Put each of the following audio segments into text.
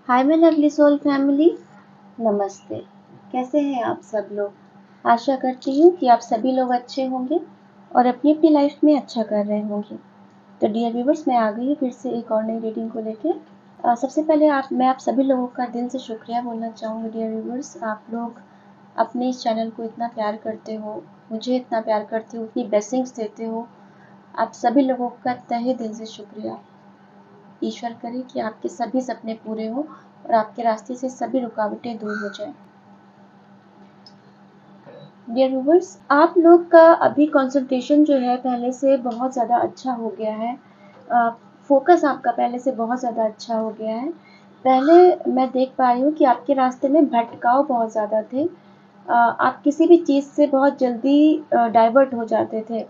Hi my lovely soul family, नमस्ते। कैसे हैं आप सब लोग? आशा करती हूँ कि आप सभी लोग अच्छे होंगे और अपनी अपनी लाइफ में अच्छा कर रहे होंगे। तो डियर व्यूवर्स, मैं आ गई हूँ फिर से एक और नई रीडिंग को लेके। सबसे पहले मैं आप सभी लोगों का दिल से शुक्रिया बोलना चाहूँगी। डियर व्यूवर्स, आप लोग अपने इस चैनल को इतना प्यार करते हो, मुझे इतना प्यार करते हो, इतनी ब्लेसिंग्स देते हो। आप सभी लोगों का तहे दिल से शुक्रिया। ईश्वर करे कि आपके सभी सपने पूरे हो और आपके रास्ते से सभी रुकावटें दूर हो जाए। डियर व्यूवर्स, आप लोग का अभी कंसंट्रेशन जो है पहले से बहुत ज़्यादा अच्छा हो गया है। फोकस आपका पहले से बहुत ज़्यादा अच्छा हो गया है। पहले मैं देख पा रही हूँ कि आपके रास्ते में भटकाव बहुत ज़्यादा थे। आप किसी भी चीज़ से बहुत जल्दी डाइवर्ट हो जाते थे।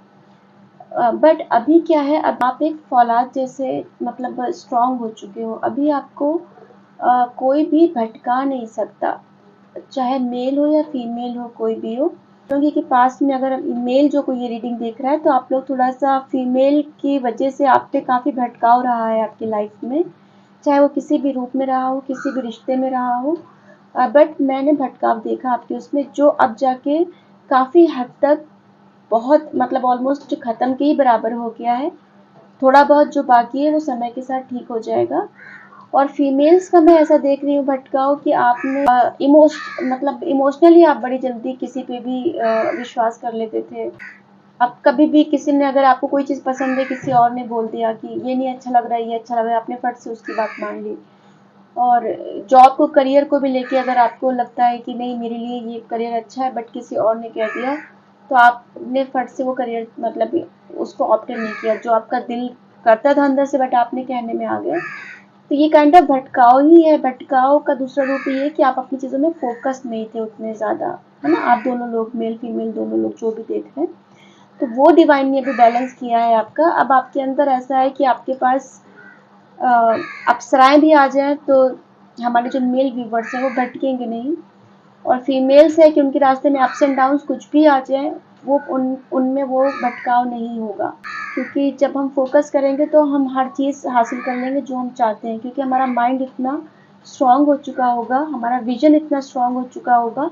बट अभी क्या है, अब आप एक फौलाद जैसे मतलब स्ट्रांग हो चुके हो। अभी आपको कोई भी भटका नहीं सकता, चाहे मेल हो या फीमेल हो, कोई भी हो। क्योंकि कि पास में अगर मेल जो कोई ये रीडिंग देख रहा है तो आप लोग थोड़ा सा फीमेल की वजह से आप पे काफ़ी भटकाव रहा है आपकी लाइफ में, चाहे वो किसी भी रूप में रहा हो, किसी भी रिश्ते में रहा हो। बट मैंने भटकाव देखा आपके उसमें, जो अब जाके काफ़ी हद तक बहुत मतलब ऑलमोस्ट ख़त्म के ही बराबर हो गया है। थोड़ा बहुत जो बाकी है वो समय के साथ ठीक हो जाएगा। और फीमेल्स का मैं ऐसा देख रही हूँ भटकाव कि आपने मतलब इमोशनली आप बड़ी जल्दी किसी पे भी विश्वास कर लेते थे। अब कभी भी किसी ने अगर आपको कोई चीज़ पसंद है, किसी और ने बोल दिया कि ये नहीं अच्छा लग रहा है, ये अच्छा लग रहा है, आपने फट से उसकी बात मान ली। और जॉब को, करियर को भी लेके अगर आपको लगता है कि नहीं मेरे लिए ये करियर अच्छा है, बट किसी और ने कह दिया तो आपने फट से वो करियर मतलब उसको ऑप्ट नहीं किया जो आपका दिल करता था अंदर से, बट आपने कहने में आ गया। तो ये काइंड ऑफ भटकाव ही है। भटकाव का दूसरा रूप ये है कि आप अपनी चीज़ों में फोकस नहीं थे उतने ज़्यादा, है ना। आप दोनों लोग, मेल फीमेल दोनों लोग जो भी देख रहे हैं, तो वो डिवाइन ने भी बैलेंस किया है आपका। अब आपके अंदर ऐसा है कि आपके पास अप्सराएं भी आ जाएं तो हमारे जो मेल व्यूवर्स हैं वो भटकेंगे नहीं। और फीमेल्स है कि उनके रास्ते में अप्स एंड डाउन्स कुछ भी आ जाए, वो उनमें वो भटकाव नहीं होगा। क्योंकि जब हम फोकस करेंगे तो हम हर चीज़ हासिल कर लेंगे जो हम चाहते हैं, क्योंकि हमारा माइंड इतना स्ट्रांग हो चुका होगा, हमारा विजन इतना स्ट्रांग हो चुका होगा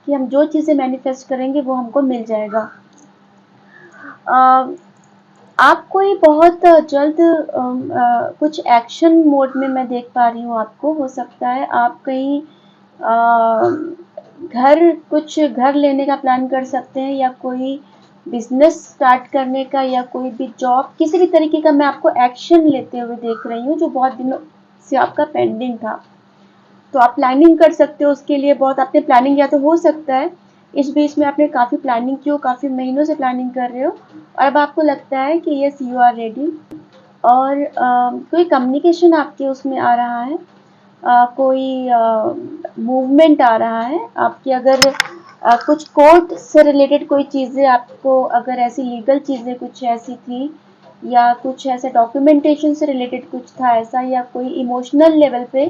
कि हम जो चीज़ें मैनिफेस्ट करेंगे वो हमको मिल जाएगा। आप कोई बहुत जल्द कुछ एक्शन मोड में मैं देख पा रही हूँ आपको। हो सकता है आप कहीं कुछ घर लेने का प्लान कर सकते हैं, या कोई बिजनेस स्टार्ट करने का, या कोई भी जॉब, किसी भी तरीके का मैं आपको एक्शन लेते हुए देख रही हूँ जो बहुत दिनों से आपका पेंडिंग था। तो आप प्लानिंग कर सकते हो उसके लिए। बहुत आपने प्लानिंग किया तो हो सकता है इस बीच में आपने काफ़ी प्लानिंग की हो, काफ़ी महीनों से प्लानिंग कर रहे हो, और अब आपको लगता है कि यस यू आर रेडी। और कोई कम्युनिकेशन आपके उसमें आ रहा है, कोई मूवमेंट आ रहा है आपकी। अगर कुछ कोर्ट से रिलेटेड कोई चीज़ें आपको, अगर ऐसी लीगल चीज़ें कुछ ऐसी थी, या कुछ ऐसे डॉक्यूमेंटेशन से रिलेटेड कुछ था ऐसा, या कोई इमोशनल लेवल पे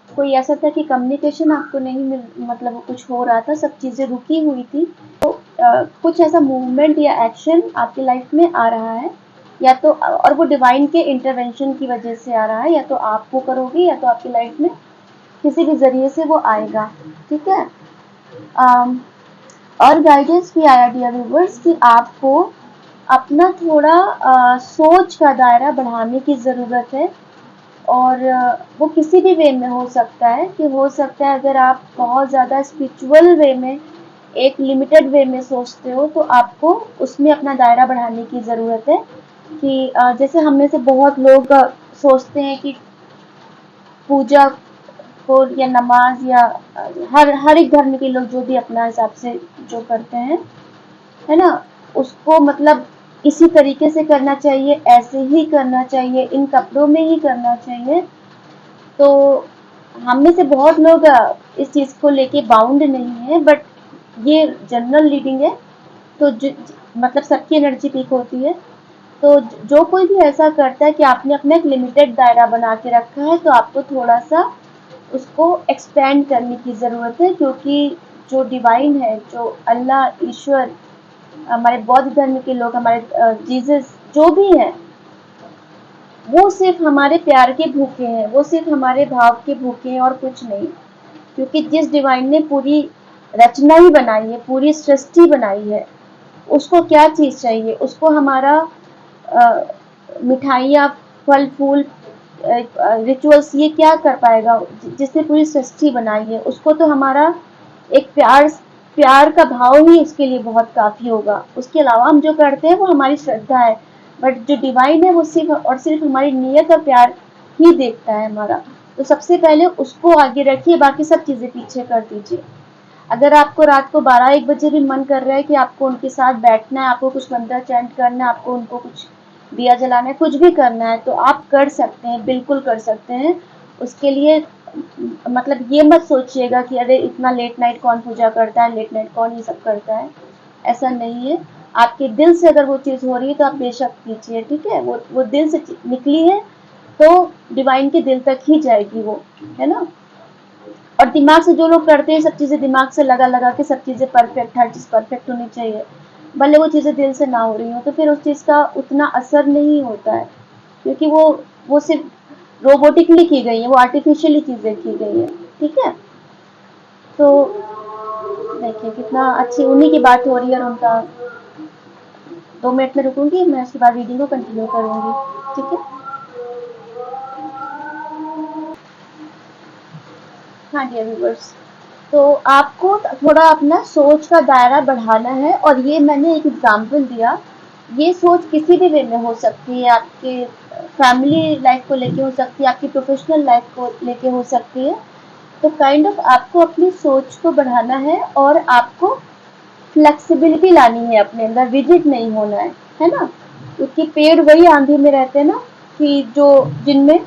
कोई ऐसा था कि कम्युनिकेशन आपको नहीं मिल, मतलब कुछ हो रहा था, सब चीज़ें रुकी हुई थी, तो कुछ ऐसा मूवमेंट या एक्शन आपकी लाइफ में आ रहा है, या तो और वो डिवाइन के इंटरवेंशन की वजह से आ रहा है, या तो आप वो करोगे या तो आपकी लाइफ में किसी भी ज़रिए से वो आएगा। ठीक है। और गाइडेंस भी आया डियर व्यूवर्स कि आपको अपना थोड़ा सोच का दायरा बढ़ाने की ज़रूरत है। और वो किसी भी वे में हो सकता है, कि हो सकता है अगर आप बहुत ज़्यादा स्पिरिचुअल वे में, एक लिमिटेड वे में सोचते हो, तो आपको उसमें अपना दायरा बढ़ाने की ज़रूरत है। कि जैसे हम में से बहुत लोग सोचते हैं कि पूजा को या नमाज, या हर एक धर्म के लोग जो भी अपना हिसाब से जो करते हैं, है ना, उसको मतलब इसी तरीके से करना चाहिए, ऐसे ही करना चाहिए, इन कपड़ों में ही करना चाहिए। तो हम में से बहुत लोग इस चीज़ को लेके बाउंड नहीं है, बट ये जनरल रीडिंग है, तो मतलब सबकी एनर्जी पीक होती है। तो जो कोई भी ऐसा करता है कि आपने अपना एक लिमिटेड दायरा बना के रखा है, तो आपको थोड़ा सा उसको एक्सपेंड करने की ज़रूरत है। क्योंकि जो डिवाइन है, जो अल्लाह, ईश्वर, हमारे बौद्ध धर्म के लोग, हमारे जीसस जो भी हैं, वो सिर्फ हमारे प्यार के भूखे हैं, वो सिर्फ हमारे भाव के भूखे हैं और कुछ नहीं। क्योंकि जिस डिवाइन ने पूरी रचना ही बनाई है, पूरी सृष्टि बनाई है, उसको क्या चीज़ चाहिए? उसको हमारा मिठाइयाँ, फल फूल, रिचुअल्स ये क्या कर पाएगा? जिसने पूरी सृष्टि बनाई है, उसको तो हमारा एक प्यार का भाव ही उसके लिए बहुत काफ़ी होगा। उसके अलावा हम जो करते हैं वो हमारी श्रद्धा है, बट जो डिवाइन है वो सिर्फ और सिर्फ हमारी नीयत और प्यार ही देखता है हमारा। तो सबसे पहले उसको आगे रखिए, बाकी सब चीज़ें पीछे कर दीजिए। अगर आपको रात को 12-1 बजे भी मन कर रहा है कि आपको उनके साथ बैठना है, आपको कुछ मंत्र चैंट करना है, आपको उनको कुछ दिया जलाना है, कुछ भी करना है, तो आप कर सकते हैं, बिल्कुल कर सकते हैं। उसके लिए मतलब ये मत सोचिएगा कि अरे इतना लेट नाइट कौन पूजा करता है, लेट नाइट कौन ये सब करता है, ऐसा नहीं है। आपके दिल से अगर वो चीज़ हो रही है तो आप बेशक कीजिए, ठीक है? वो दिल से निकली है तो डिवाइन के दिल तक ही जाएगी वो, है ना? और दिमाग से जो लोग करते हैं सब चीज़ें दिमाग से लगा लगा के सब चीज़ें परफेक्ट, हर चीज़ परफेक्ट होनी चाहिए, भले वो चीज़ें दिल से ना हो रही हो तो फिर उस चीज़ का उतना असर नहीं होता है, क्योंकि वो सिर्फ रोबोटिकली की गई है, वो आर्टिफिशियली चीज़ें की गई है, ठीक है? तो देखिए कितना अच्छी उन्हीं की बात हो रही है और उनका 2 मिनट में रुकूंगी, मैं उसके बाद रीडिंग को कंटिन्यू करूंगी, ठीक है? हाँ डियर व्यूअर्स, तो आपको थोड़ा अपना सोच का दायरा बढ़ाना है और ये मैंने एक एग्जांपल दिया। ये सोच किसी भी वे में हो सकती है, आपके फैमिली लाइफ को लेके हो सकती है, आपकी प्रोफेशनल लाइफ को लेके हो सकती है। तो काइंड ऑफ आपको अपनी सोच को बढ़ाना है और आपको फ्लेक्सिबिलिटी लानी है अपने अंदर, रिजिड नहीं होना है ना? क्योंकि पेड़ वही आंधी में रहते हैं ना कि जो जिनमें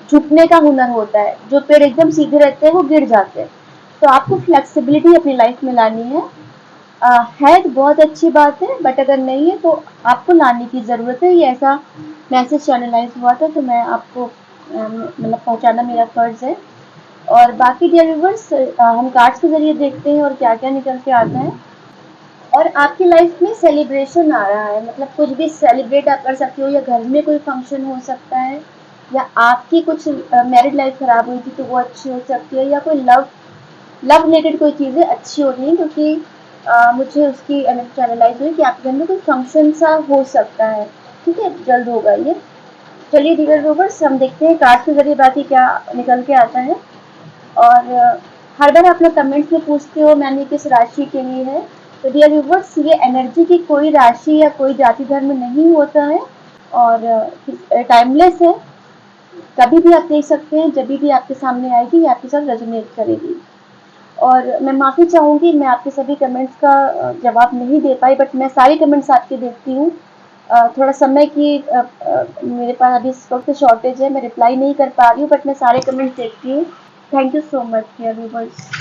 झुकने का हुनर होता है, जो पेड़ एकदम सीधे रहते हैं वो गिर जाते हैं। तो आपको फ्लेक्सिबिलिटी अपनी लाइफ में लानी है। है तो बहुत अच्छी बात है, बट अगर नहीं है तो आपको लाने की ज़रूरत है। ये ऐसा मैसेज चैनलाइज हुआ था तो मैं आपको मतलब पहुंचाना मेरा फ़र्ज़ है। और बाकी डियर व्यूअर्स, हम कार्ड्स के ज़रिए देखते हैं और क्या क्या निकल के आता है। और आपकी लाइफ में सेलिब्रेशन आ रहा है, मतलब कुछ भी सेलिब्रेट आप कर सकते हो, या घर में कोई फंक्शन हो सकता है, या आपकी कुछ मैरिड लाइफ खराब हुई थी तो वो अच्छी हो सकती है, या कोई लव रिलेटेड कोई चीज़ें अच्छी हो रही हैं, क्योंकि मुझे उसकी चैनलाइज हुई कि आपके घर में कोई फंक्शन सा हो सकता है, ठीक है? जल्द होगा ये। चलिए डियर व्यूअर्स, हम देखते हैं कार्ड के जरिए बाकी क्या निकल के आता है। और हर बार आप लोग कमेंट्स में पूछते हो मैंने किस राशि के लिए है, तो डियर व्यूअर्स ये एनर्जी की कोई राशि या कोई जाति धर्म नहीं होता है और टाइमलेस है। कभी भी आप देख सकते हैं, जब भी आपके सामने आएगी ये आपके साथ रेजोनेट करेगी। और मैं माफ़ी चाहूँगी, मैं आपके सभी कमेंट्स का जवाब नहीं दे पाई, बट मैं सारी कमेंट्स आपके देखती हूँ। थोड़ा समय की मेरे पास अभी इस वक्त शॉर्टेज है, मैं रिप्लाई नहीं कर पा रही हूँ, बट मैं सारे कमेंट्स देखती हूँ। Thank you so much dear viewers.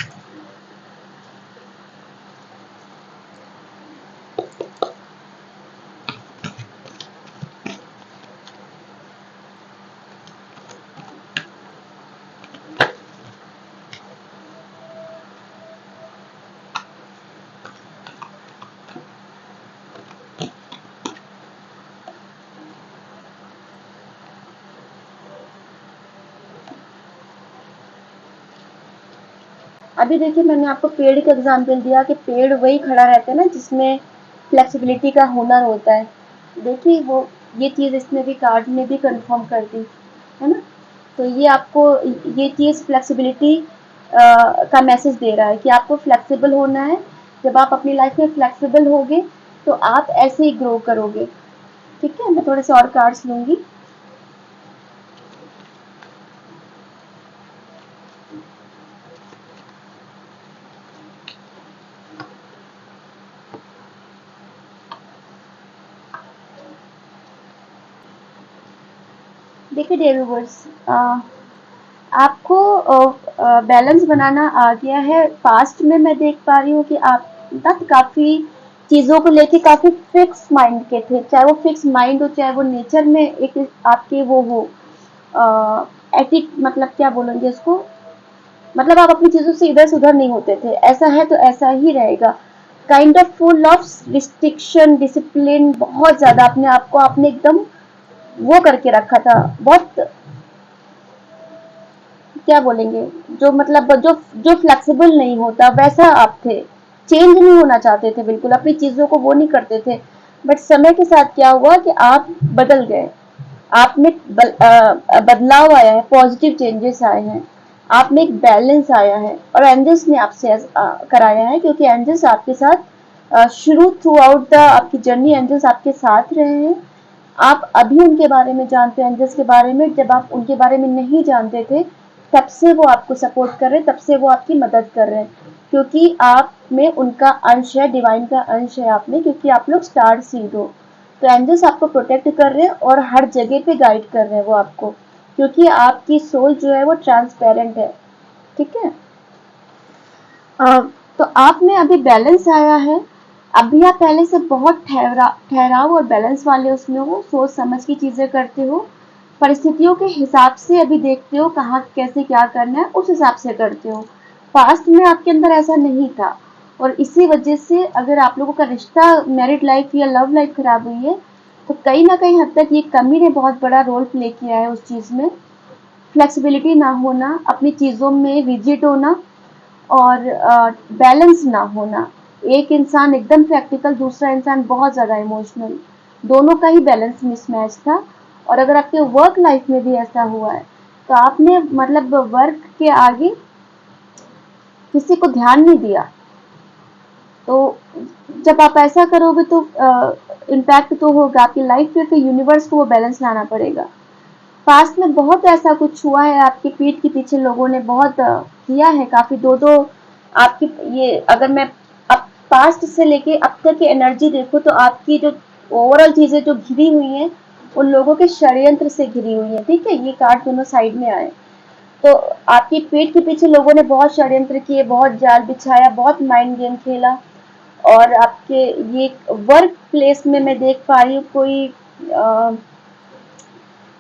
अभी देखिए मैंने आपको पेड़ का एग्जाम्पल दिया कि पेड़ वही खड़ा रहता है ना जिसमें फ्लेक्सिबिलिटी का हुनर होता है। देखिए वो ये चीज़ इसने भी कार्ड ने भी कंफर्म कर दी, है ना? तो ये आपको ये चीज़ फ्लेक्सिबिलिटी का मैसेज दे रहा है कि आपको फ्लेक्सिबल होना है। जब आप अपनी लाइफ में फ्लेक्सिबल होगे तो आप ऐसे ही ग्रो करोगे, ठीक है? मैं थोड़े से और कार्ड्स लूँगी। देखिए डियर व्यूअर्स, आपको बैलेंस बनाना आ गया है। पास्ट में मैं देख पा रही हूँ कि आप ना काफ़ी चीज़ों को लेके काफ़ी फिक्स माइंड के थे, चाहे वो फिक्स माइंड हो, चाहे वो नेचर में एक आपके वो हो एटिक, मतलब क्या बोलेंगे उसको, मतलब आप अपनी चीज़ों से इधर से उधर नहीं होते थे। ऐसा है तो ऐसा ही रहेगा। Kind of full of restriction, discipline, बहुत ज़्यादा अपने आप को आपने एकदम वो करके रखा था, बहुत क्या बोलेंगे, जो मतलब जो फ्लेक्सिबल नहीं होता वैसा आप थे, चेंज नहीं होना चाहते थे, बिल्कुल अपनी चीजों को वो नहीं करते थे। बट समय के साथ क्या हुआ कि आप बदल गए, आप में बदलाव आया है, पॉजिटिव चेंजेस आए हैं, आप में एक बैलेंस आया है, और एंजल्स ने आपसे कराया है, क्योंकि एंजल्स आपके साथ शुरू थ्रू आउट द आपकी जर्नी एंजल्स आपके साथ रहे हैं। आप अभी उनके बारे में जानते हैं, एंजल्स के बारे में, जब आप उनके बारे में नहीं जानते थे तब से वो आपको सपोर्ट कर रहे हैं, तब से वो आपकी मदद कर रहे हैं, क्योंकि आप में उनका अंश है, डिवाइन का अंश है आप में, क्योंकि आप लोग स्टार सीड हो। तो एंजल्स आपको प्रोटेक्ट कर रहे हैं और हर जगह पे गाइड कर रहे हैं वो आपको, क्योंकि आपकी सोल जो है वो ट्रांसपेरेंट है। ठीक है। अ, तो आप में अभी बैलेंस आया है, अभी आप पहले से बहुत ठहराव और बैलेंस वाले उसमें हो, सोच समझ की चीजें करते हो, परिस्थितियों के हिसाब से अभी देखते हो कहाँ कैसे क्या करना है, उस हिसाब से करते हो। पास्ट में आपके अंदर ऐसा नहीं था, और इसी वजह से अगर आप लोगों का रिश्ता, मैरिड लाइफ या लव लाइफ खराब हुई है, तो कहीं ना कहीं हद तक ये कमी ने बहुत बड़ा रोल प्ले किया है उस चीज में। फ्लेक्सिबिलिटी ना होना, अपनी चीजों में रिजिड होना, और बैलेंस ना होना। एक इंसान एकदम प्रैक्टिकल, दूसरा इंसान बहुत ज़्यादा इमोशनल, दोनों का ही बैलेंस मिसमैच था। और अगर आपके वर्क लाइफ में भी ऐसा हुआ है, तो आपने मतलब वर्क के आगे किसी को ध्यान नहीं दिया, तो जब आप ऐसा करोगे तो इम्पैक्ट तो होगा आपकी लाइफ में, फिर यूनिवर्स को वो बैलेंस लाना पड़ेगा। पास्ट में बहुत ऐसा कुछ हुआ है, आपकी पीठ के पीछे लोगों ने बहुत किया है, काफी दो दो आपकी, ये अगर मैं अब पास्ट से लेके अब तक की एनर्जी देखो, तो आपकी जो ओवरऑल चीजें जो घिरी हुई हैं, उन लोगों के षड्यंत्र से घिरी हुई है। ठीक है, ये कार्ड दोनों साइड में आए, तो आपकी पीठ के पीछे लोगों ने बहुत षड्यंत्र किए, बहुत जाल बिछाया, बहुत माइंड गेम खेला। और आपके ये वर्क प्लेस में मैं देख पा रही हूँ,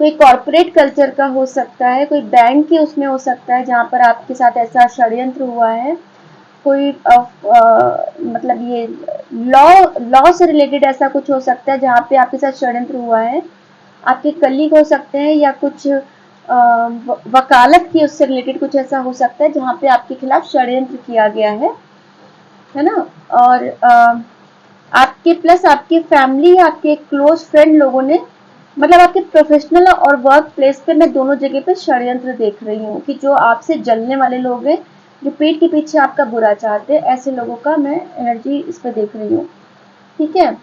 कोई कॉर्पोरेट कल्चर का हो सकता है, कोई बैंक के उसमें हो सकता है जहाँ पर आपके साथ ऐसा षड्यंत्र हुआ है। कोई मतलब ये लॉ लॉ से रिलेटेड ऐसा कुछ हो सकता है जहाँ पे आपके साथ षड्यंत्र हुआ है। आपके कलीग हो सकते हैं, या कुछ वकालत की उससे रिलेटेड कुछ ऐसा हो सकता है जहाँ पे आपके खिलाफ षड्यंत्र किया गया है ना। और आपके प्लस आपके फैमिली, आपके क्लोज फ्रेंड लोगों ने, मतलब आपके प्रोफेशनल और वर्क प्लेस पे, मैं दोनों जगह पे षड्यंत्र देख रही हूँ कि जो आपसे जलने वाले लोग हैं, जो पीठ के पीछे आपका बुरा चाहते हैं, ऐसे लोगों का मैं एनर्जी इस पे देख रही हूँ। ठीक है।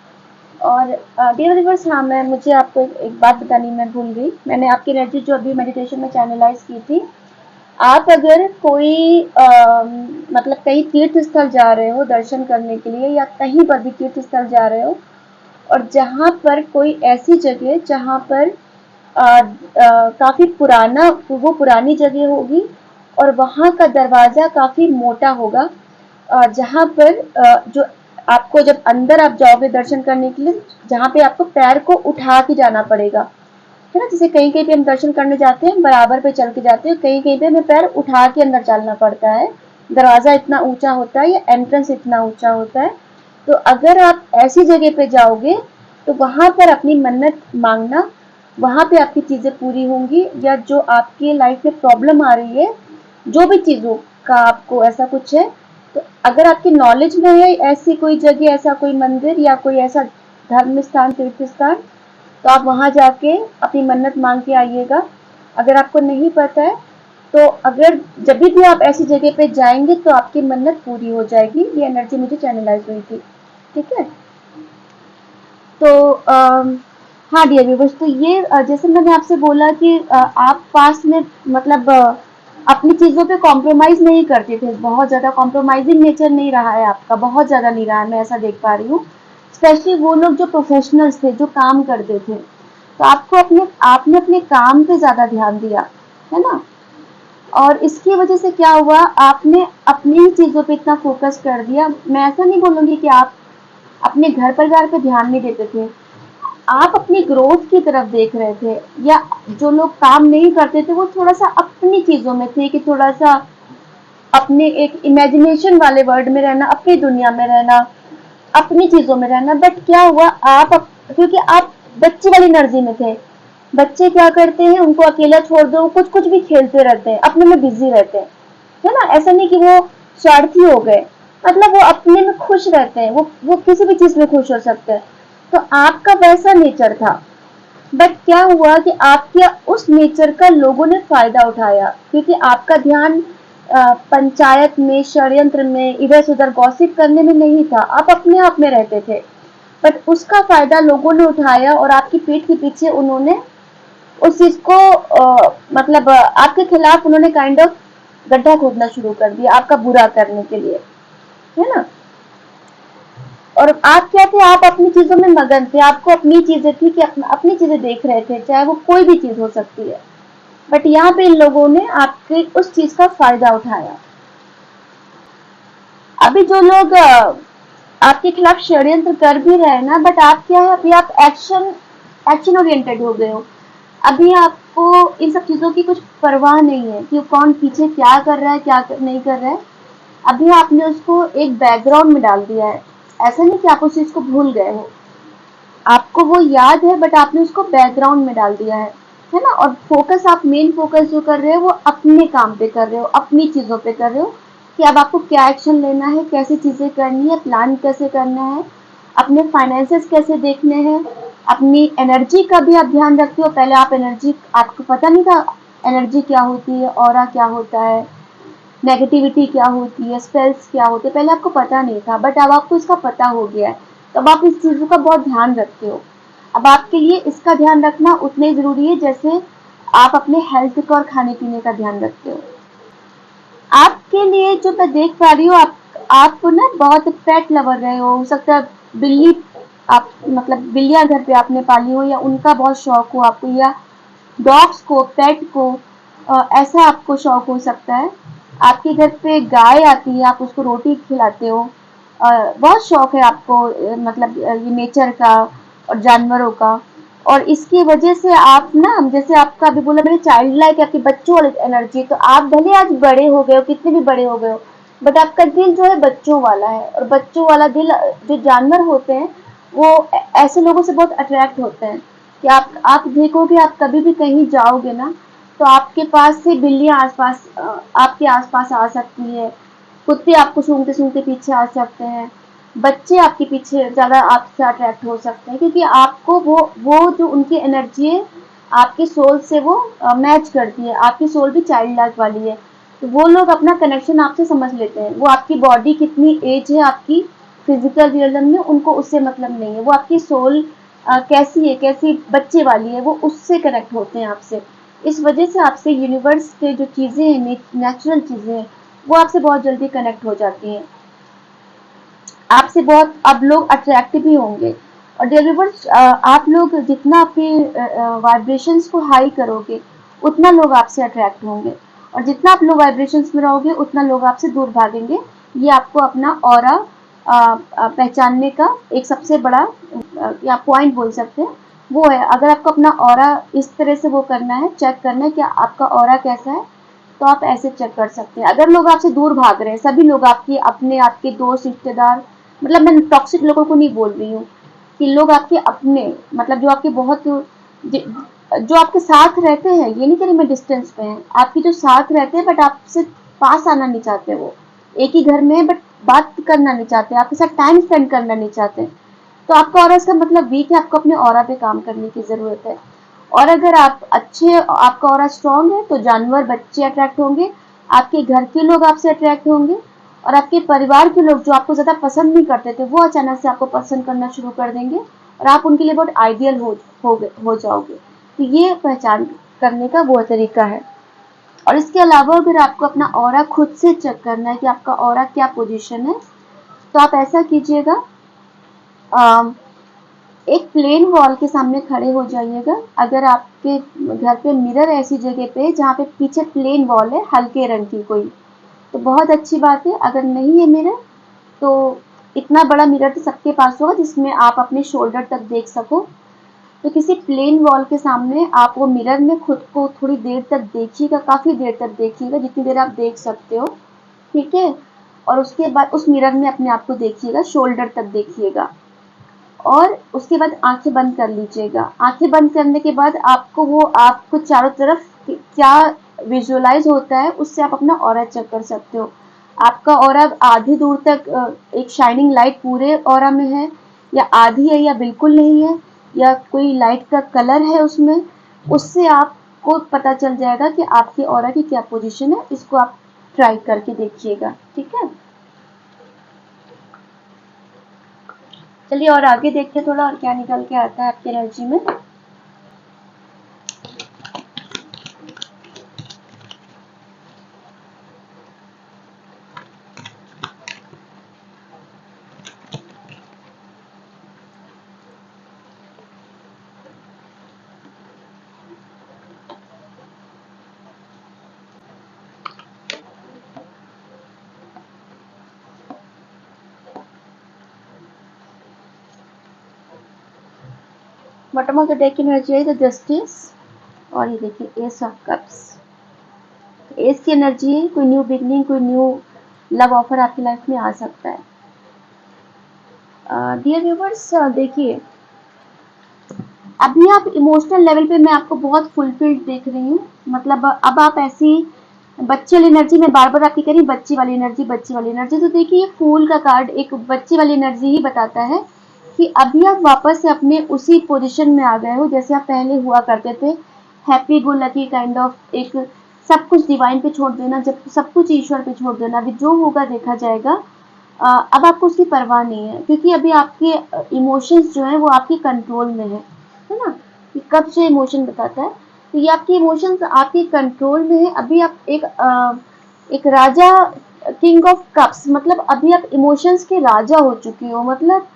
और डियर व्यूअर्स, हाँ, मैं मुझे आपको एक बात बतानी मैं भूल गई, मैंने आपकी एनर्जी जो अभी मेडिटेशन में चैनलाइज की थी। आप अगर कोई मतलब कहीं तीर्थ स्थल जा रहे हो दर्शन करने के लिए, या कहीं पर भी तीर्थ स्थल जा रहे हो, और जहाँ पर कोई ऐसी जगह जहाँ पर काफी पुराना, वो पुरानी जगह होगी, और वहाँ का दरवाजा काफी मोटा होगा, जहाँ पर जो आपको जब अंदर आप जाओगे दर्शन करने के लिए, जहाँ पे आपको पैर को उठा के जाना पड़ेगा, है ना। जैसे कहीं कहीं पे हम दर्शन करने जाते हैं बराबर पे चल के जाते हैं, कहीं कहीं पे हमें पैर उठा के अंदर चलना पड़ता है, दरवाजा इतना ऊंचा होता है या एंट्रेंस इतना ऊंचा होता है। तो अगर आप ऐसी जगह पे जाओगे, तो वहां पर अपनी मन्नत मांगना, वहां पे आपकी चीजें पूरी होंगी, या जो आपकी लाइफ में प्रॉब्लम आ रही है, जो भी चीजों का आपको ऐसा कुछ है, तो अगर आपकी नॉलेज में है ऐसी कोई जगह, ऐसा कोई मंदिर या कोई ऐसा धर्म स्थान, तीर्थ स्थान, तो आप वहां जाके अपनी मन्नत मांग के आइएगा। अगर आपको नहीं पता है, तो अगर जब भी आप ऐसी जगह पे जाएंगे तो आपकी मन्नत पूरी हो जाएगी। ये एनर्जी मुझे चैनलाइज हुई थी। ठीक है। तो हाँ डियर व्यूवर्स, तो ये जैसे मैंने आपसे बोला कि आप पास्ट में मतलब अपनी चीज़ों पे कॉम्प्रोमाइज़ नहीं करते थे, बहुत ज़्यादा कॉम्प्रोमाइजिंग नेचर नहीं रहा है आपका, बहुत ज़्यादा नहीं रहा है, मैं ऐसा देख पा रही हूँ। स्पेशली वो लोग जो प्रोफेशनल्स थे, जो काम करते थे, तो आपने अपने काम पे ज़्यादा ध्यान दिया, है ना। और इसकी वजह से क्या हुआ, आपने अपनी ही चीज़ों पे इतना फोकस कर दिया। मैं ऐसा नहीं बोलूँगी कि आप अपने घर परिवार पे ध्यान नहीं देते थे, आप अपनी ग्रोथ की तरफ देख रहे थे। या जो लोग काम नहीं करते थे, वो थोड़ा सा अपनी चीजों में थे, कि थोड़ा सा अपने एक इमेजिनेशन वाले वर्ल्ड में रहना, अपनी दुनिया में रहना, अपनी चीजों में रहना। बट क्या हुआ, क्योंकि आप बच्ची वाली एनर्जी में थे, बच्चे क्या करते हैं, उनको अकेला छोड़ दो, कुछ कुछ भी खेलते रहते हैं, अपने में बिजी रहते हैं, है ना। ऐसा नहीं कि वो स्वार्थी हो गए, मतलब वो अपने में खुश रहते हैं, वो किसी भी चीज में खुश हो सकते हैं। तो आपका वैसा नेचर था, बट क्या हुआ कि आपके उस नेचर का लोगों ने फायदा उठाया, क्योंकि आपका ध्यान पंचायत में, षड्यंत्र में, इधर से उधर गॉसिप करने में नहीं था, आप अपने आप में रहते थे। बट उसका फायदा लोगों ने उठाया और आपकी पीठ के पीछे उन्होंने उस चीज को मतलब आपके खिलाफ उन्होंने काइंड ऑफ गड्ढा खोदना शुरू कर दिया आपका बुरा करने के लिए, है ना। और आप क्या थे, आप अपनी चीजों में मगन थे, आपको अपनी चीजें थी कि अपनी चीजें देख रहे थे, चाहे वो कोई भी चीज हो सकती है। बट यहाँ पे इन लोगों ने आपके उस चीज का फायदा उठाया। अभी जो लोग आपके खिलाफ षड्यंत्र कर भी रहे हैं ना, बट आप क्या है, अभी आप एक्शन एक्शन ओरिएंटेड हो गए हो। अभी आपको इन सब चीजों की कुछ परवाह नहीं है कि कौन पीछे क्या कर रहा है, नहीं कर रहा है। अभी आपने उसको एक बैकग्राउंड में डाल दिया है। ऐसा नहीं कि आप उस चीज को भूल गए हो, आपको वो याद है, बट आपने उसको बैकग्राउंड में डाल दिया है ना। और फोकस, आप मेन फोकस जो कर रहे हो वो अपने काम पे कर रहे हो, अपनी चीजों पे कर रहे हो कि अब आपको क्या एक्शन लेना है, कैसी चीजें करनी है, प्लान कैसे करना है, अपने फाइनेंसेस कैसे देखने हैं, अपनी एनर्जी का भी आप ध्यान रखते हो। पहले आप एनर्जी, आपको पता नहीं था एनर्जी क्या होती है, ऑरा क्या होता है, नेगेटिविटी क्या होती है, स्पेल्स क्या होते हैं, पहले आपको पता नहीं था, बट अब आपको इसका पता हो गया है। तो अब आप इस चीज़ों का बहुत ध्यान रखते हो। अब आपके लिए इसका ध्यान रखना उतना ही ज़रूरी है जैसे आप अपने हेल्थ का और खाने-पीने का ध्यान रखते हो। आपके लिए जो मैं देख पा रही हूँ, आप ना बहुत पेट लवर रहे हो सकता है बिल्ली, आप मतलब बिल्लियाँ घर पे आपने पाली हो, या उनका बहुत शौक हो आपको, या डॉग्स को, पेट को, ऐसा आपको शौक हो सकता है। आपके घर पे गाय आती है, आप उसको रोटी खिलाते हो, बहुत शौक है आपको, मतलब ये नेचर का और जानवरों का। और इसकी वजह से आप ना, जैसे आपका अभी बोला मैंने चाइल्ड लाइक, आपकी बच्चों वाली एनर्जी, तो आप भले आज बड़े हो गए हो, कितने भी बड़े हो गए हो, बट आपका दिल जो है बच्चों वाला है। और बच्चों वाला दिल, जो जानवर होते हैं वो ऐसे लोगों से बहुत अट्रैक्ट होते हैं कि आप देखोगे, आप कभी भी कहीं जाओगे ना, तो आपके पास से बिल्लियाँ आसपास आपके आसपास आ सकती है, कुत्ते आपको सूंघते सूंघते पीछे आ सकते हैं, बच्चे आपके पीछे ज़्यादा आपसे अट्रैक्ट हो सकते हैं, क्योंकि आपको वो जो उनकी एनर्जी है आपके सोल से वो मैच करती है। आपकी सोल भी चाइल्ड लाइक वाली है, तो वो लोग अपना कनेक्शन आपसे समझ लेते हैं। वो आपकी बॉडी कितनी एज है, आपकी फिजिकल रियलम में उनको उससे मतलब नहीं है, वो आपकी सोल कैसी है, कैसी बच्चे वाली है, वो उससे कनेक्ट होते हैं आपसे। इस वजह से आपसे यूनिवर्स के जो चीज़ें हैं, नेचुरल चीज़ें हैं, वो आपसे बहुत जल्दी कनेक्ट हो जाती हैं। आपसे बहुत अब लोग अट्रैक्ट भी होंगे। और डिलीवर्स, आप लोग जितना अपनी वाइब्रेशंस को हाई करोगे, उतना लोग आपसे अट्रैक्ट होंगे। और जितना आप लो वाइब्रेशंस में रहोगे, उतना लोग आपसे दूर भागेंगे। ये आपको अपना ऑरा पहचानने का एक सबसे बड़ा या पॉइंट बोल सकते हैं, वो है। अगर आपको अपना ऑरा इस तरह से वो करना है, चेक करना है कि आपका ऑरा कैसा है, तो आप ऐसे चेक कर सकते हैं। अगर लोग आपसे दूर भाग रहे हैं, सभी लोग आपके अपने, आपके दोस्त, रिश्तेदार, मतलब मैं टॉक्सिक लोगों को नहीं बोल रही हूँ, कि लोग आपके अपने, मतलब जो आपके बहुत जो आपके साथ रहते हैं, ये नहीं कह रही मैं डिस्टेंस पे हैं, आपके जो साथ रहते हैं बट आपसे पास आना नहीं चाहते, वो एक ही घर में है बट बात करना नहीं चाहते, आपके साथ टाइम स्पेंड करना नहीं चाहते, तो आपका ऑरा इसका मतलब वीक है, आपको अपने ऑरा पे काम करने की ज़रूरत है। और अगर आप अच्छे, आपका ऑरा स्ट्रांग है, तो जानवर, बच्चे अट्रैक्ट होंगे, आपके घर के लोग आपसे अट्रैक्ट होंगे, और आपके परिवार के लोग जो आपको ज़्यादा पसंद नहीं करते थे, वो अचानक से आपको पसंद करना शुरू कर देंगे, और आप उनके लिए बहुत आइडियल हो जाओगे। तो ये पहचान करने का वो तरीका है। और इसके अलावा अगर आपको अपना ऑरा खुद से चेक करना है कि आपका ऑरा क्या पोजीशन है, तो आप ऐसा कीजिएगा, एक प्लेन वॉल के सामने खड़े हो जाइएगा। अगर आपके घर पे मिरर ऐसी जगह पे जहाँ पे पीछे प्लेन वॉल है, हल्के रंग की कोई, तो बहुत अच्छी बात है। अगर नहीं है मिरर, तो इतना बड़ा मिरर तो सबके पास होगा जिसमें आप अपने शोल्डर तक देख सको। तो किसी प्लेन वॉल के सामने आप वो मिरर में खुद को थोड़ी देर तक देखिएगा, काफ़ी देर तक देखिएगा, जितनी देर आप देख सकते हो, ठीक है। और उसके बाद उस मिरर में अपने आप को देखिएगा, शोल्डर तक देखिएगा। और उसके बाद आंखें बंद कर लीजिएगा। आंखें बंद करने के बाद आपको चारों तरफ क्या विजुअलाइज होता है, उससे आप अपना ऑरा चेक कर सकते हो। आपका ऑरा आधी दूर तक एक शाइनिंग लाइट पूरे ऑरा में है, या आधी है, या बिल्कुल नहीं है, या कोई लाइट का कलर है उसमें, उससे आपको पता चल जाएगा कि आपके ऑरा की क्या पोजीशन है। इसको आप ट्राई करके देखिएगा, ठीक है। चलिए और आगे देखते हैं थोड़ा और क्या निकल के आता है आपकी एनर्जी में। बॉटम ऑफ द डेक की एनर्जी है द जस्टिस, और ये देखिए एस ऑफ कप्स। एस की एनर्जी है कोई न्यू बिगनिंग, कोई न्यू लव ऑफर आपकी लाइफ में आ सकता है। डियर व्यूवर्स, देखिए अभी आप इमोशनल लेवल पे मैं आपको बहुत फुलफिल्ड देख रही हूँ। मतलब अब आप ऐसी बच्चे वाली एनर्जी में बार बार आपकी करी, बच्ची वाली एनर्जी, बच्ची वाली एनर्जी। तो देखिए फूल का कार्ड एक बच्ची वाली एनर्जी ही बताता है कि अभी आप वापस से अपने उसी पोजीशन में आ गए हो जैसे आप पहले हुआ करते थे। Happy go lucky kind of, एक सब कुछ डिवाइन पे छोड़ देना, जब सब कुछ ईश्वर पे छोड़ देना, अभी जो होगा देखा जाएगा। अब आपको उसकी परवाह नहीं है, क्योंकि अभी आपके इमोशंस जो है वो आपके कंट्रोल में है ना। कि कब से इमोशन बताता है, तो ये आपके इमोशंस आपके कंट्रोल में है। अभी आप एक राजा, किंग ऑफ कप्स, मतलब अभी आप इमोशंस के राजा हो चुके हो। मतलब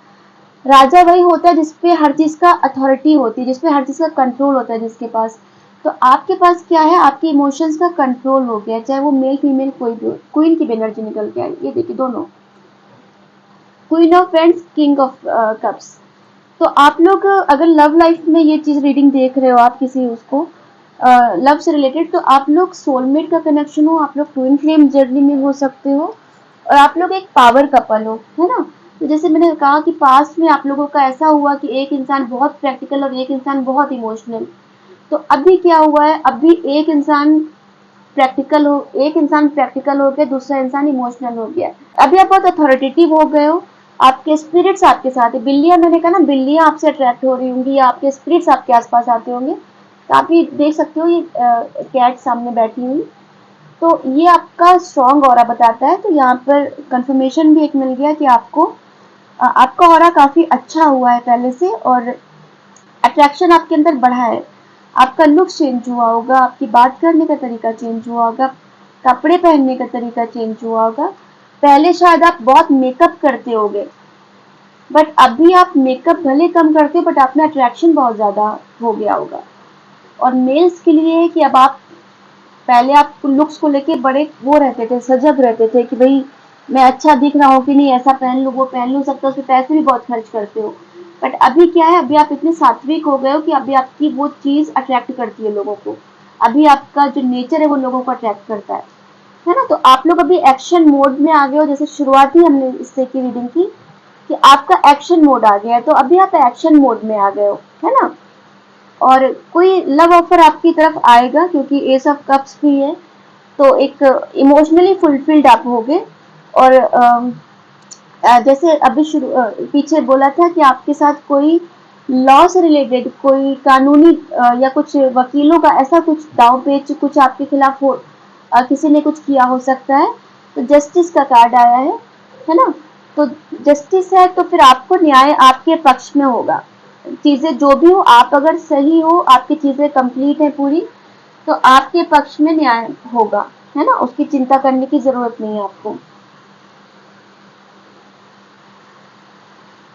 राजा वही होता है जिसपे हर चीज का अथॉरिटी होती है, जिसपे हर चीज का कंट्रोल होता है जिसके पास। तो आपके पास क्या है, आपके इमोशंस का कंट्रोल हो गया, चाहे वो मेल फीमेल कोई भी। क्वीन की एनर्जी निकल के आई, ये देखिए दोनों, queen of friends, king of cups. तो आप लोग अगर लव लाइफ में ये चीज रीडिंग देख रहे हो, आप किसी उसको लव से रिलेटेड, तो आप लोग सोलमेट का कनेक्शन हो, आप लोग ट्विन फ्लेम जर्नी में हो सकते हो, और आप लोग एक पावर कपल हो, है ना। तो जैसे मैंने कहा कि पास्ट में आप लोगों का ऐसा हुआ कि एक इंसान बहुत प्रैक्टिकल और एक इंसान बहुत इमोशनल। तो अभी क्या हुआ है, अभी एक इंसान प्रैक्टिकल हो गया, दूसरा इंसान इमोशनल हो गया। अभी आप बहुत अथॉरिटेटिव हो गए हो, आपके स्पिरिट्स आपके साथ है। बिल्लियां, मैंने कहा ना, बिल्लियां आपसे अट्रैक्ट हो रही होंगी, या आपके स्पिरिट्स आपके आसपास आते होंगे। तो आप ये देख सकते हो, ये कैट सामने बैठी हुई। तो ये आपका स्ट्रॉन्ग ऑरा बताता है। तो यहाँ पर कंफर्मेशन भी एक मिल गया कि आपका ऑरा काफी अच्छा हुआ है पहले से, और अट्रैक्शन आपके अंदर बढ़ा है। आपका लुक चेंज हुआ होगा, आपकी बात करने का तरीका चेंज हुआ होगा, कपड़े पहनने का तरीका चेंज हुआ होगा। पहले शायद आप बहुत मेकअप करते होगे, बट अभी आप मेकअप भले कम करते हो, बट आप में अट्रैक्शन बहुत ज्यादा हो गया होगा। और मेल्स के लिए है कि अब आप, पहले आप लुक्स को लेके बड़े वो रहते थे, सजग रहते थे कि भाई मैं अच्छा दिख रहा हूँ कि नहीं, ऐसा पहन लूँ वो पहन लूँ, सकता उस पर पैसे भी बहुत खर्च करते हो। बट अभी क्या है, अभी आप इतने सात्विक हो गए हो कि अभी आपकी वो चीज अट्रैक्ट करती है लोगों को। अभी आपका जो नेचर है वो लोगों को अट्रैक्ट करता है ना। तो आप लोग अभी एक्शन मोड में आ गए हो। जैसे शुरुआत ही हमने इससे की रीडिंग की कि आपका एक्शन मोड आ गया है, तो अभी आप एक्शन मोड में आ गए हो, है ना। और कोई लव ऑफर आपकी तरफ आएगा, क्योंकि एस ऑफ कप्स भी है। तो एक इमोशनली फुलफिल्ड आप होगे। और जैसे अभी पीछे बोला था कि आपके साथ कोई लॉ से रिलेटेड, कोई कानूनी या कुछ वकीलों का ऐसा कुछ दाव पेच कुछ आपके खिलाफ हो, किसी ने कुछ किया हो सकता है। तो जस्टिस का कार्ड आया है ना। तो जस्टिस है, तो फिर आपको न्याय आपके पक्ष में होगा। चीजें जो भी हो, आप अगर सही हो, आपकी चीजें कंप्लीट है पूरी, तो आपके पक्ष में न्याय होगा, है ना। उसकी चिंता करने की जरूरत नहीं है आपको।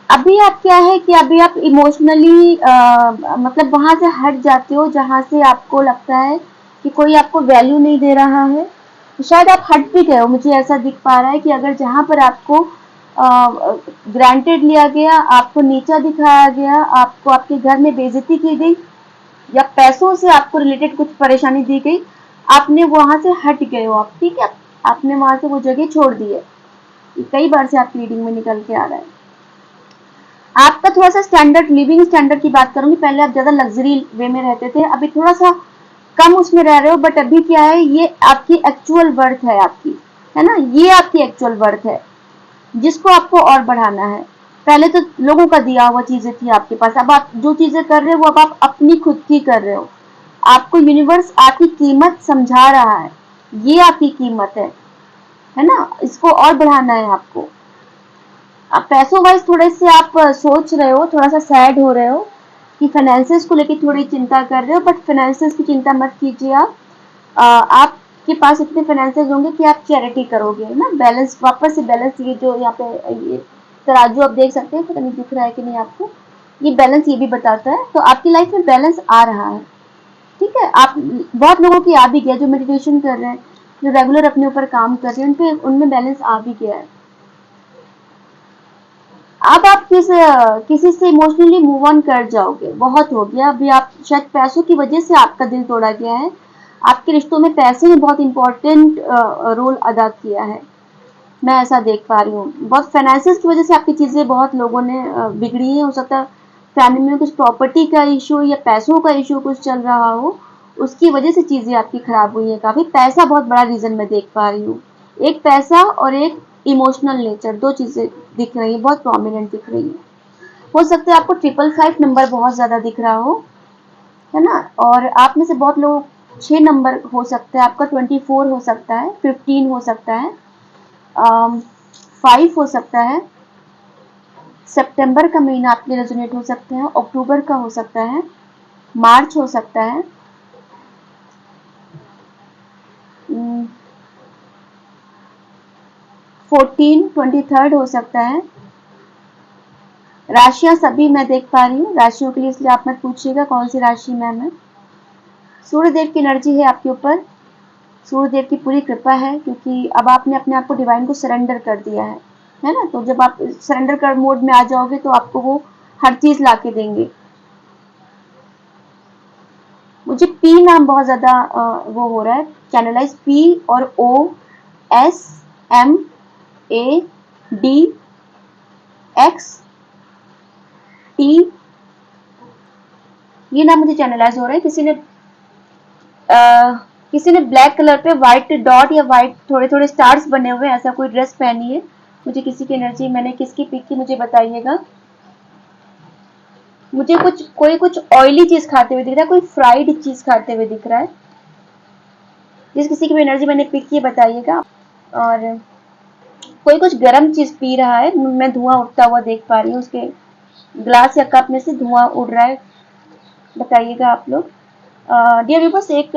अभी आप क्या है कि अभी आप इमोशनली मतलब वहां से हट जाते हो जहां से आपको लगता है कि कोई आपको वैल्यू नहीं दे रहा है। तो शायद आप हट भी गए हो, मुझे ऐसा दिख पा रहा है कि अगर जहां पर आपको ग्रांटेड लिया गया, आपको नीचा दिखाया गया, आपको आपके घर में बेइज्जती की गई, या पैसों से आपको रिलेटेड कुछ परेशानी दी गई, आपने वहां से हट गए हो आप, ठीक है। आपने वहां से वो जगह छोड़ दी है। कई बार से आपकी रीडिंग में निकल के आ रहा है। आपका थोड़ा सा स्टैंडर्ड, लिविंग स्टैंडर्ड की बात करूंगी, पहले आप ज्यादा लग्जरी वे में रहते थे, अभी थोड़ा सा कम उसमें रह रहे हो, बट अभी क्या है, ये आपकी एक्चुअल वर्थ है आपकी, है ना, ये आपकी एक्चुअल वर्थ है जिसको आपको और बढ़ाना है। पहले तो लोगों का दिया हुआ चीजें थी आपके पास, अब आप जो चीजें कर रहे हो वो अब आप अपनी खुद की कर रहे हो। आपको यूनिवर्स आपकी कीमत समझा रहा है, ये आपकी कीमत है ना, इसको और बढ़ाना है आपको। अब पैसों वाइज थोड़े से आप सोच रहे हो, थोड़ा सा सैड हो रहे हो कि फाइनेंसेस को लेकर थोड़ी चिंता कर रहे हो, बट फाइनेंसेस की चिंता मत कीजिए आप। आपके पास इतने फाइनेंसेस होंगे कि आप चैरिटी करोगे, है ना, बैलेंस, वापस से बैलेंस, ये जो यहाँ पे ये तराजू आप देख सकते हैं, पता नहीं दिख रहा है कि नहीं आपको, ये बैलेंस ये भी बताता है, तो आपकी लाइफ में बैलेंस आ रहा है। ठीक है, आप बहुत लोगों की आ भी गया, जो मेडिटेशन कर रहे हैं, जो रेगुलर अपने ऊपर काम कर रहे हैं, उनपे उनमें बैलेंस आ भी गया है। अब आप किसी से इमोशनली मूव ऑन कर जाओगे, बहुत हो गया, अभी आप शायद पैसों की वजह से आपका दिल तोड़ा गया है, आपके रिश्तों में पैसे ने बहुत इंपॉर्टेंट रोल अदा किया है, मैं ऐसा देख पा रही हूँ। बहुत फाइनेंसिस की वजह से आपकी चीजें बहुत लोगों ने बिगड़ी है, हो सकता है फैमिली में कुछ प्रॉपर्टी का इशू या पैसों का इशू कुछ चल रहा हो, उसकी वजह से चीजें आपकी खराब हुई है काफी। पैसा बहुत बड़ा रीजन मैं देख पा रही हूँ, एक पैसा और एक इमोशनल नेचर, दो चीजें दिख रही है, बहुत प्रोमिनेंट दिख रही है। हो सकता है आपको 555 नंबर बहुत ज्यादा दिख रहा है ना, और आप में से बहुत लोग 6 नंबर हो सकता है आपका, 24 हो सकता है, 15 हो सकता है, 5 हो सकता है, सितंबर का महीना आपके लिए रेजोनेट हो सकता है, अक्टूबर का हो सकता है, मार्च हो सकता है, 14 23 हो सकता है। राशियां सभी मैं देख पा रही हूँ राशियों के लिए, इसलिए आप मत पूछिएगा कौन सी राशि मैम है। सूर्यदेव की एनर्जी है आपके ऊपर, सूर्यदेव की पूरी कृपा है, क्योंकि अब आपने अपने आप को डिवाइन को सरेंडर कर दिया है ना, तो जब आप सरेंडर कर मोड में आ जाओगे तो आपको वो हर चीज ला के देंगे। मुझे पी नाम बहुत ज्यादा वो हो रहा है, चैनलाइज, पी और O S M A D X T, ये नाम मुझे चैनलाइज हो रहा है। किसी ने ब्लैक कलर पे व्हाइट डॉट या व्हाइट थोड़े थोड़े स्टार्स बने हुए ऐसा कोई ड्रेस पहनी है। मुझे किसी की एनर्जी, मैंने किसकी पिक की मुझे बताइएगा। मुझे कुछ ऑयली चीज खाते हुए दिख रहा है, कोई फ्राइड चीज खाते हुए दिख रहा है। जिस किसी की भी एनर्जी मैंने पिक की बताइएगा। और कोई कुछ गर्म चीज पी रहा है, मैं धुआं उठता हुआ देख पा रही हूँ, उसके ग्लास या कप में से धुआं उड़ रहा है, बताइएगा आप लोग। डियर व्यूअर्स, एक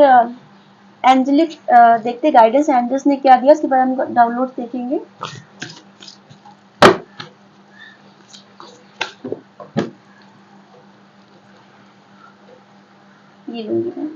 एंजेलिक देखते गाइडेंस एंजल्स ने क्या दिया, उसके बाद हम डाउनलोड देखेंगे। ये लूंगी मैं,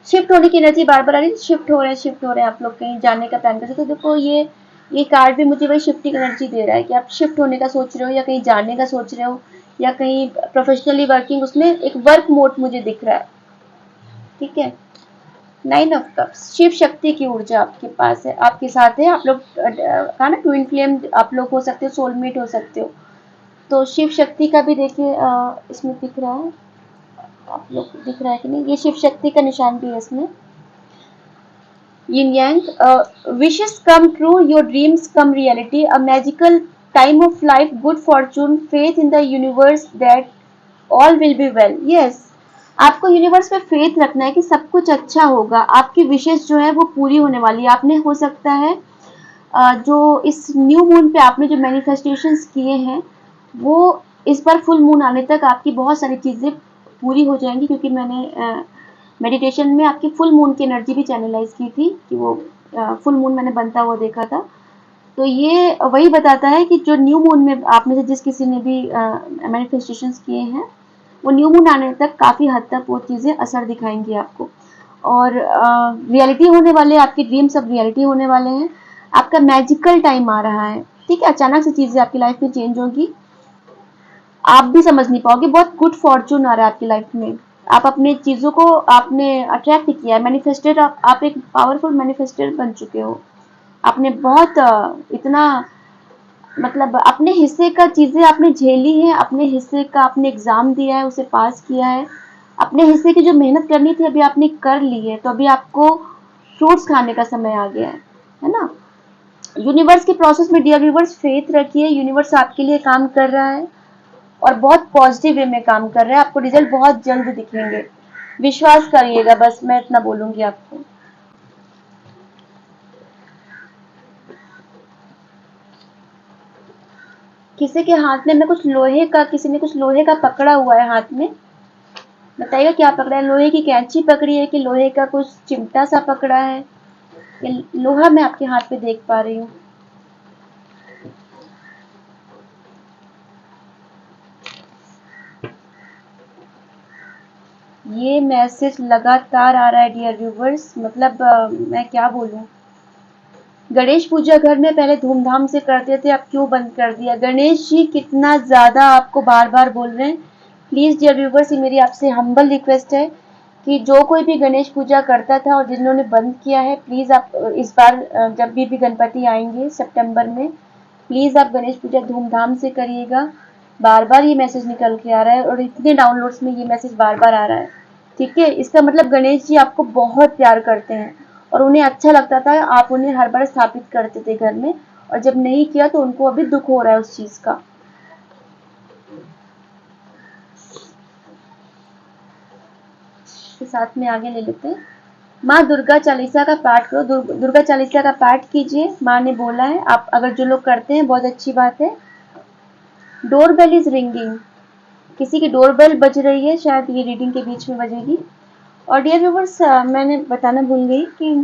शिफ्ट होने की एनर्जी बार बार आ रही है, शिफ्ट हो रहे हैं आप लोग कहीं जाने का प्लान कर रहे हो, तो देखो ये कार्ड भी मुझे वही शिफ्टिंग एनर्जी दे रहा है कि आप शिफ्ट होने का सोच रहे हो या कहीं जाने का सोच रहे हो या कहीं प्रोफेशनली वर्किंग, उसमें एक वर्क मोड मुझे दिख रहा है। ठीक है, 9 ऑफ कप्स, शिव शक्ति की ऊर्जा आपके पास है, आपके साथ है। आप लोग कहा ना ट्विन फ्लेम आप लोग हो सकते हो, सोलमेट हो सकते हो, तो शिव शक्ति का भी देखिए इसमें दिख रहा है, आप लोग दिख रहा है कि नहीं, ये शिव शक्ति का निशान भी है इसमें। Yin Yang, wishes come true, your dreams come reality, a magical time of life, good fortune, faith in the universe that all will be well. Yes, आपको यूनिवर्स पे फेथ रखना है कि सब कुछ अच्छा होगा, आपकी विशेष जो है वो पूरी होने वाली है। आपने हो सकता है जो इस न्यू मून पे आपने जो मैनिफेस्टेशंस किए हैं, वो इस बार फुल मून आने तक आपकी बहुत सारी चीज़ें पूरी हो जाएंगी, क्योंकि मैंने मेडिटेशन में आपकी फुल मून की एनर्जी भी चैनलाइज की थी कि वो फुल मून मैंने बनता हुआ देखा था। तो ये वही बताता है कि जो न्यू मून में आप में से जिस किसी ने भी मैनिफेस्टेशंस किए हैं, वो न्यू मून आने तक काफ़ी हद तक वो चीज़ें असर दिखाएंगी आपको, और रियलिटी होने वाले, आपके ड्रीम सब रियलिटी होने वाले हैं। आपका मैजिकल टाइम आ रहा है, ठीक है, अचानक से चीज़ें आपकी लाइफ में चेंज होगी, आप भी समझ नहीं पाओगे, बहुत गुड फॉर्चून आ रहा है आपकी लाइफ में। आप अपने चीज़ों को आपने अट्रैक्ट किया है, मैनिफेस्टेड, आप एक पावरफुल मैनिफेस्टर बन चुके हो। आपने बहुत इतना मतलब अपने हिस्से का चीज़ें आपने झेली है, अपने हिस्से का आपने एग्ज़ाम दिया है, उसे पास किया है, अपने हिस्से की जो मेहनत करनी थी अभी आपने कर ली है, तो अभी आपको फ्रूट्स खाने का समय आ गया है ना? यूनिवर्स के प्रोसेस में डियर व्यूवर्स फेथ रखिए, यूनिवर्स आपके लिए काम कर रहा है और बहुत पॉजिटिव वे में काम कर रहा है, आपको रिजल्ट बहुत जल्द दिखेंगे, विश्वास करिएगा, बस मैं इतना बोलूँगी आपको। किसी के हाथ में कुछ लोहे का, किसी ने कुछ लोहे का पकड़ा हुआ है हाथ में, बताइएगा क्या पकड़ा है? लोहे की कैंची पकड़ी है कि लोहे का कुछ चिमटा सा पकड़ा है? ये लोहा मैं आपके हाथ पे देख पा रही हूँ। ये मैसेज लगातार आ रहा है डियर व्यूवर्स, मतलब मैं क्या बोलूँ। गणेश पूजा घर में पहले धूमधाम से करते थे, अब क्यों बंद कर दिया? गणेश जी कितना ज़्यादा आपको बार बार बोल रहे हैं। प्लीज़ डियर व्यूवर्स, ये मेरी आपसे हम्बल रिक्वेस्ट है कि जो कोई भी गणेश पूजा करता था और जिन्होंने बंद किया है, प्लीज़ आप इस बार जब भी गणपति आएंगे सितंबर में, प्लीज़ आप गणेश पूजा धूमधाम से करिएगा। बार बार ये मैसेज निकल के आ रहा है और इतने डाउनलोड्स में ये मैसेज बार बार आ रहा है। ठीक है, इसका मतलब गणेश जी आपको बहुत प्यार करते हैं और उन्हें अच्छा लगता था, आप उन्हें हर बार स्थापित करते थे घर में, और जब नहीं किया तो उनको अभी दुख हो रहा है उस चीज़ का। साथ में आगे ले लेते हैं। माँ दुर्गा चालीसा का पाठ करो, दुर्गा चालीसा का पाठ कीजिए, माँ ने बोला है। आप अगर जो लोग करते हैं बहुत अच्छी बात है। डोरबेल इज रिंगिंग, किसी की डोरबेल बज रही है, शायद ये रीडिंग के बीच में बजेगी। और डियर व्यूअर्स, मैंने बताना भूल गई कि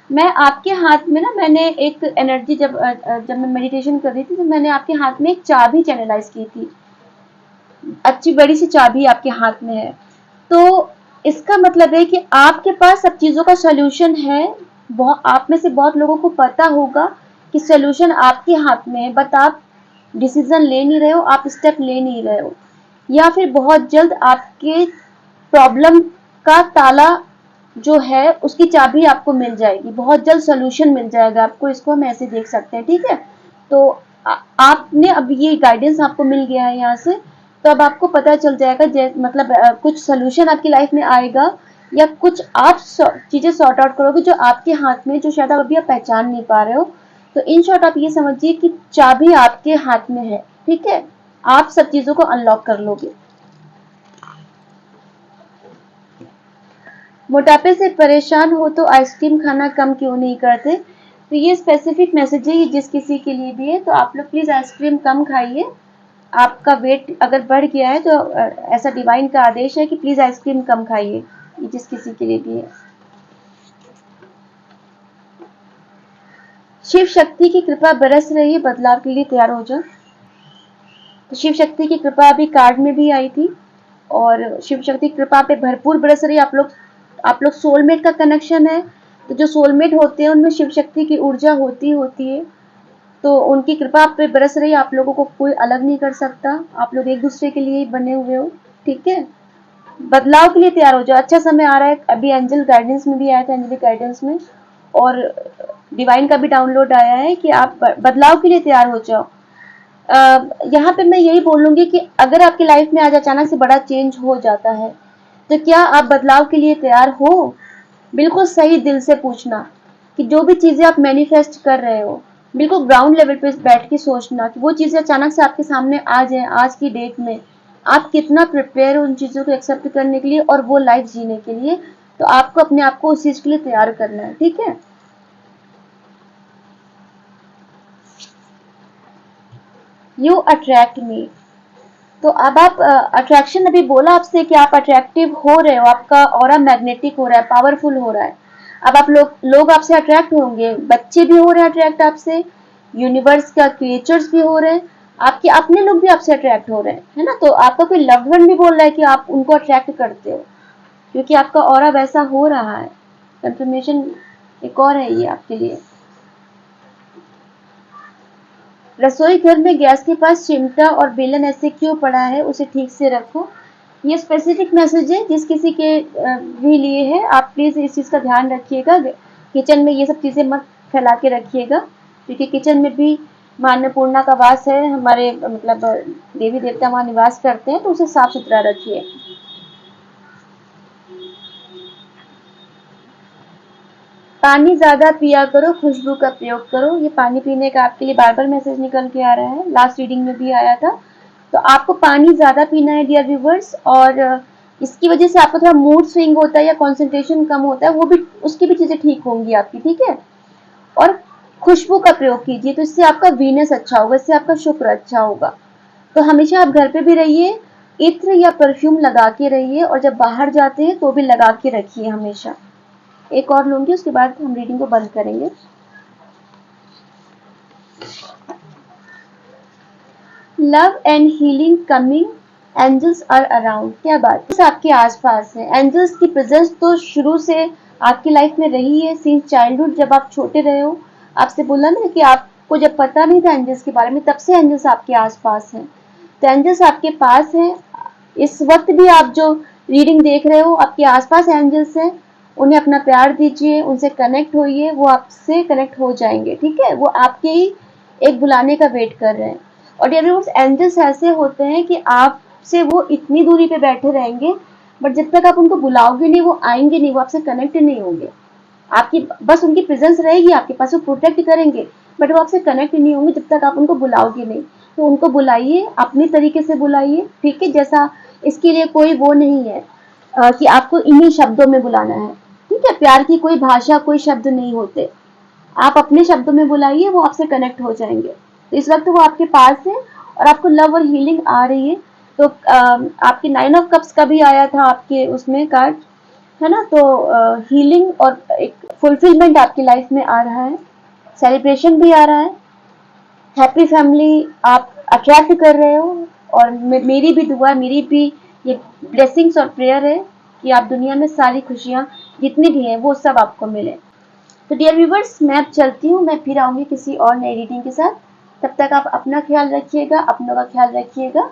मैं आपके हाथ में ना, मैंने एक एनर्जी जब मैं मेडिटेशन कर रही थी तो मैंने आपके हाथ में एक चाबी चैनलाइज की थी, अच्छी बड़ी सी चाबी आपके हाथ में है। तो इसका मतलब है कि आपके पास सब चीज़ों का सॉल्यूशन है। बहुत आप में से बहुत लोगों को पता होगा कि सॉल्यूशन आपके हाथ में है, बट आप डिसीजन ले नहीं रहे हो, आप स्टेप ले नहीं रहे हो, या फिर बहुत जल्द आपके प्रॉब्लम का ताला जो है उसकी चाबी आपको मिल जाएगी, बहुत जल्द सॉल्यूशन मिल जाएगा आपको, इसको हम ऐसे देख सकते हैं। ठीक है, तो आपने अब ये गाइडेंस आपको मिल गया है यहाँ से, तो अब आपको पता चल जाएगा, मतलब कुछ सोल्यूशन आपकी लाइफ में आएगा या कुछ आप चीज़ें सॉर्ट आउट करोगे जो आपके हाथ में, जो शायद आप अभी आप पहचान नहीं पा रहे हो। तो इन शॉर्ट आप ये समझिए कि चाबी आपके हाथ में है। ठीक है, आप सब चीज़ों को अनलॉक कर लोगे। मोटापे से परेशान हो तो आइसक्रीम खाना कम क्यों नहीं करते? तो ये स्पेसिफिक मैसेज है, ये जिस किसी के लिए भी है, तो आप लोग प्लीज़ आइसक्रीम कम खाइए। आपका वेट अगर बढ़ गया है तो ऐसा डिवाइन का आदेश है कि प्लीज़ आइसक्रीम कम खाइए, ये जिस किसी के लिए भी है। शिव शक्ति की कृपा बरस रही है, बदलाव के लिए तैयार हो जाओ। तो शिव शक्ति की कृपा अभी कार्ड में भी आई थी और शिव शक्ति की कृपा पे भरपूर बरस रही है। आप लोग सोलमेट का कनेक्शन है, तो जो सोलमेट होते हैं उनमें शिव शक्ति की ऊर्जा होती है, तो उनकी कृपा आप पे बरस रही है। आप लोगों को कोई अलग नहीं कर सकता, आप लोग एक दूसरे के लिए ही बने हुए हो। ठीक है, बदलाव के लिए तैयार हो जाओ, अच्छा समय आ रहा है। अभी एंजल गाइडेंस में भी आया था, एंजलिक गाइडेंस में, और डिवाइन का भी डाउनलोड आया है कि आप बदलाव के लिए तैयार हो जाओ। यहाँ पे मैं यही बोलूंगी कि अगर आपकी लाइफ में आज अचानक से बड़ा चेंज हो जाता है, तो क्या आप बदलाव के लिए तैयार हो? बिल्कुल सही दिल से पूछना कि जो भी चीज़ें आप मैनिफेस्ट कर रहे हो, बिल्कुल ग्राउंड लेवल पे बैठ के सोचना कि वो चीज़ें अचानक से आपके सामने आ जाए आज की डेट में, आप कितना प्रिपेयर हो उन चीज़ों को एक्सेप्ट करने के लिए और वो लाइफ जीने के लिए। तो आपको अपने आप को उस चीज़ के लिए तैयार करना है। ठीक है, यू अट्रैक्ट मी, तो अब आप अट्रैक्शन, अभी बोला आपसे कि आप अट्रैक्टिव हो रहे हो, आपका ऑरा मैग्नेटिक हो रहा है, पावरफुल हो रहा है। अब आप लोग आपसे अट्रैक्ट होंगे, बच्चे भी हो रहे हैं अट्रैक्ट आपसे, यूनिवर्स का क्रिएचर्स भी हो रहे हैं, आपके अपने लोग भी आपसे अट्रैक्ट हो रहे हैं, है ना? तो आपका कोई लव्ड वन भी बोल रहा है कि आप उनको अट्रैक्ट करते हो, क्योंकि आपका ऑरा वैसा हो रहा है। कंफर्मेशन एक और है ये आपके लिए। रसोई घर में गैस के पास चिमटा और बेलन ऐसे क्यों पड़ा है, उसे ठीक से रखो। ये स्पेसिफिक मैसेज है जिस किसी के भी लिए है, आप प्लीज़ इस चीज़ का ध्यान रखिएगा। किचन में ये सब चीज़ें मत फैला के रखिएगा, क्योंकि किचन में भी माँ अन्नपूर्णा का वास है, हमारे मतलब देवी देवता वहाँ निवास करते हैं, तो उसे साफ सुथरा रखिए। पानी ज़्यादा पिया करो, खुशबू का प्रयोग करो। ये पानी पीने का आपके लिए बार-बार मैसेज निकल के आ रहा है, लास्ट रीडिंग में भी आया था। तो आपको पानी ज़्यादा पीना है डियर व्यूवर्स, और इसकी वजह से आपका थोड़ा मूड स्विंग होता है या कंसंट्रेशन कम होता है, वो भी उसकी भी चीज़ें ठीक होंगी आपकी, ठीक है? और खुशबू का प्रयोग कीजिए, तो इससे आपका वीनस अच्छा होगा, इससे आपका शुक्र अच्छा होगा। तो हमेशा आप घर पे भी रहिए, इत्र या परफ्यूम लगा के रहिए, और जब बाहर जाते हैं तो भी लगा के रखिए हमेशा। एक और लूंगी, उसके बाद हम रीडिंग को बंद करेंगे। Love and healing coming, angels are around. क्या बात है, आपके आसपास है। एंजल्स की प्रेजेंस तो शुरू से आपकी लाइफ में रही है, सिंस चाइल्डहुड, जब आप छोटे रहे हो। आपसे बोला ना कि आपको जब पता नहीं था एंजल्स के बारे में, तब से एंजल्स आपके आसपास हैं। तो एंजल्स आपके पास हैं। इस वक्त भी आप जो रीडिंग देख रहे हो, आपके आसपास एंजल्स हैं। उन्हें अपना प्यार दीजिए, उनसे कनेक्ट होइए, वो आपसे कनेक्ट हो जाएंगे, ठीक है? वो आपके ही एक बुलाने का वेट कर रहे हैं। और डियर व्यूअर्स, एंजल्स ऐसे होते हैं कि आपसे वो इतनी दूरी पे बैठे रहेंगे, बट जब तक आप उनको बुलाओगे नहीं, वो आएंगे नहीं, वो आपसे कनेक्ट नहीं होंगे। आपकी बस उनकी प्रेजेंस रहेगी आपके पास, वो प्रोटेक्ट करेंगे, बट वो आपसे कनेक्ट नहीं होंगे जब तक आप उनको बुलाओगे नहीं। तो उनको बुलाइए, अपनी तरीके से बुलाइए, ठीक है? जैसा इसके लिए कोई वो नहीं है कि आपको इन्हीं शब्दों में बुलाना है, ठीक है? प्यार की कोई भाषा, कोई शब्द नहीं होते। आप अपने शब्दों में बुलाइए, वो आपसे कनेक्ट हो जाएंगे। तो इस वक्त वो आपके पास है और आपको लव और हीलिंग आ रही है। तो आपके 9 ऑफ कप्स का भी आया था आपके उसमें कार्ड, है ना? तो हीलिंग और एक फुलफिलमेंट आपकी लाइफ में आ रहा है, सेलिब्रेशन भी आ रहा है, हैप्पी फैमिली आप अट्रैक्ट कर रहे हो। और मेरी भी दुआ, मेरी भी ये ब्लेसिंग्स और प्रेयर है कि आप दुनिया में सारी खुशियाँ जितनी भी हैं वो सब आपको मिले। तो डियर व्यूवर्स, मैं अब चलती हूँ, मैं फिर आऊँगी किसी और नई रीडिंग के साथ। तब तक आप अपना ख्याल रखिएगा, अपनों का ख्याल रखिएगा।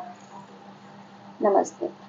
नमस्ते।